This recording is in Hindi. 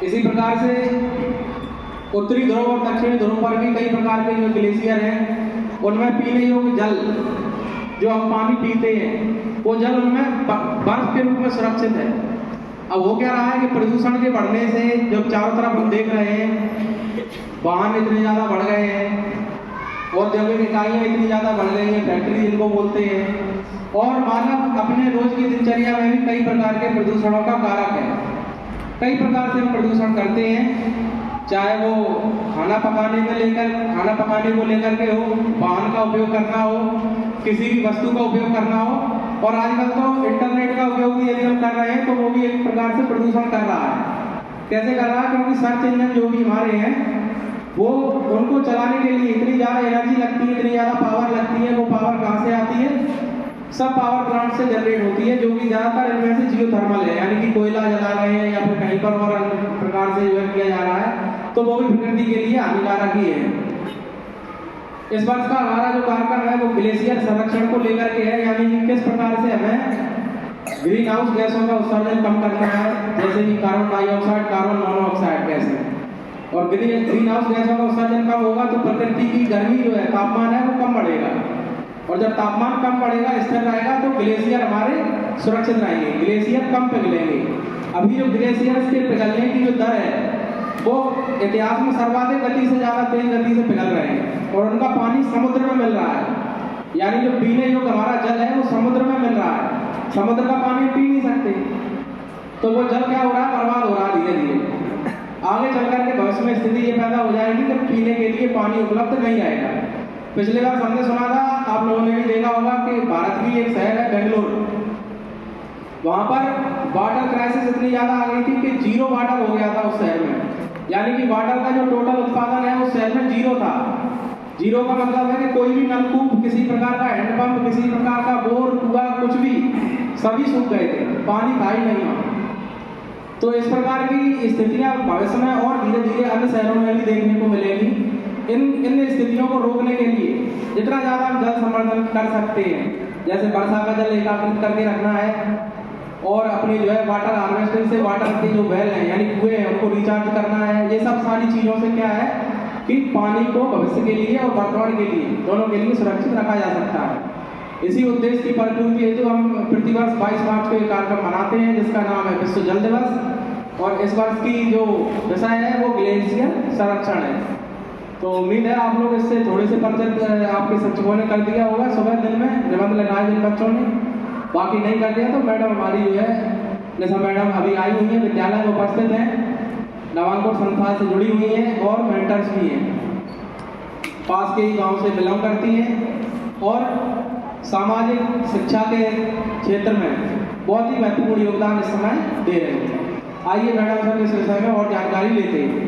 इसी प्रकार से उत्तरी ध्रुव और दक्षिणी ध्रुव पर भी कई प्रकार के जो ग्लेशियर हैं, उनमें पीने योग्य जल जो हम पानी पीते हैं वो जल उनमें बर्फ के रूप में सुरक्षित है। अब हो क्या रहा है कि प्रदूषण के बढ़ने से जो चारों तरफ हम देख रहे हैं, वाहन इतने ज़्यादा बढ़ गए हैं और जैविक इकाइयाँ इतनी ज़्यादा बढ़ गई हैं, फैक्ट्री जिनको बोलते हैं, और मानव अपने रोज की दिनचर्या में भी कई प्रकार के प्रदूषणों का कारक है। कई प्रकार से हम प्रदूषण करते हैं, चाहे वो खाना पकाने को लेकर के हो, वाहन का उपयोग करना हो, किसी भी वस्तु का उपयोग करना हो, और आजकल तो इंटरनेट का उपयोग भी यदि हम कर रहे हैं तो वो भी एक प्रकार से प्रदूषण कर रहा है। कैसे कर रहा है? क्योंकि सर्च इंजन जो भी हमारे हैं वो उनको चलाने के लिए इतनी ज़्यादा एनर्जी लगती है, इतनी ज़्यादा पावर लगती है। वो पावर कहाँ से आती है? सब पावर प्लांट से जनरेट होती है, जो कि ज़्यादातर इनमें से जियोथर्मल है, यानी कि कोयला जला रहे हैं या फिर कहीं पर और अन्य प्रकार से जो किया जा रहा है, तो वो भी प्रकृति के लिए हानिकारक ही है। इस वर्ष का हमारा जो कार्यक्रम है वो ग्लेशियर संरक्षण को लेकर के है, यानी कि किस प्रकार से हमें ग्रीन हाउस गैसों का उत्सर्जन कम करना है, जैसे कि कार्बन डाइऑक्साइड, कार्बन मोनोऑक्साइड गैसें। और ग्रीन हाउस गैसों का उत्सर्जन कम होगा तो प्रकृति की गर्मी जो है, तापमान है, वो कम बढ़ेगा, और जब तापमान कम बढ़ेगा, स्थिर रहेगा, तो ग्लेशियर हमारे सुरक्षित रहेंगे, ग्लेशियर कम पिघलेंगे। अभी जो ग्लेशियर्स के पिघलने की जो दर है वो इतिहास में सर्वाधिक गति से ज़्यादा तेज गति से पिघल रहे हैं, और उनका पानी समुद्र में मिल रहा है, यानी जो पीने योग्य हमारा जल है वो समुद्र में मिल रहा है। समुद्र का पानी पी नहीं सकते, तो वो जल क्या हो रहा है? बर्बाद हो रहा है धीरे धीरे। आगे चलकर के भविष्य में स्थिति ये पैदा हो जाएगी कि पीने के लिए पानी उपलब्ध नहीं रहेगा। पिछले बार हमने सुना था, आप लोगों ने भी देखा होगा कि भारत की एक शहर है बेंगलुरु, वहाँ पर वाटर क्राइसिस इतनी ज़्यादा आ गई थी कि जीरो वाटर हो गया था उस शहर में, यानी कि वाटर का जो टोटल उत्पादन है उस शहर में जीरो था। जीरो का मतलब है कि कोई भी नलकूप, किसी प्रकार का हैंडपंप, किसी प्रकार का बोर, कुआं, कुछ भी, सभी सूख गए थे, पानी था ही नहीं वहाँ। तो इस प्रकार की स्थितियाँ भविष्य में और धीरे धीरे अन्य शहरों में भी देखने को मिलेगी। इन स्थितियों को रोकने के लिए जितना ज़्यादा हम जल संवर्धन कर सकते हैं, जैसे वर्षा का जल एकाग्रित करके रखना है, और अपनी जो है वाटर हार्वेस्टिंग से वाटर के जो वेल हैं यानी कुएं हैं उनको रिचार्ज करना है। ये सब सारी चीज़ों से क्या है कि पानी को भविष्य के लिए और वर्तमान के लिए, दोनों के लिए सुरक्षित रखा जा सकता है। इसी उद्देश्य की परिपूर्ति हेतु हम प्रतिवर्ष 22 मार्च को एक कार्यक्रम मनाते हैं जिसका नाम है विश्व जल दिवस, और इस वर्ष की जो विषय है वो ग्लेशियर संरक्षण है। तो उम्मीद है आप लोग इससे थोड़े से परिचित आपके शिक्षकों ने कर दिया होगा, सुबह दिन में निबंध लगाए जिन बच्चों ने, बाकी नहीं कर दिया तो मैडम हमारी जो है निशा मैडम अभी आई हुई है, विद्यालय में उपस्थित हैं, नवांकुर संस्थान से जुड़ी हुई हैं और मेंटर्स भी हैं, पास के ही गांव से बिलोंग करती हैं और सामाजिक शिक्षा के क्षेत्र में बहुत ही महत्वपूर्ण योगदान इस समय दे रहे हैं। आइए मैडम सर इस विषय में और जानकारी लेते हैं।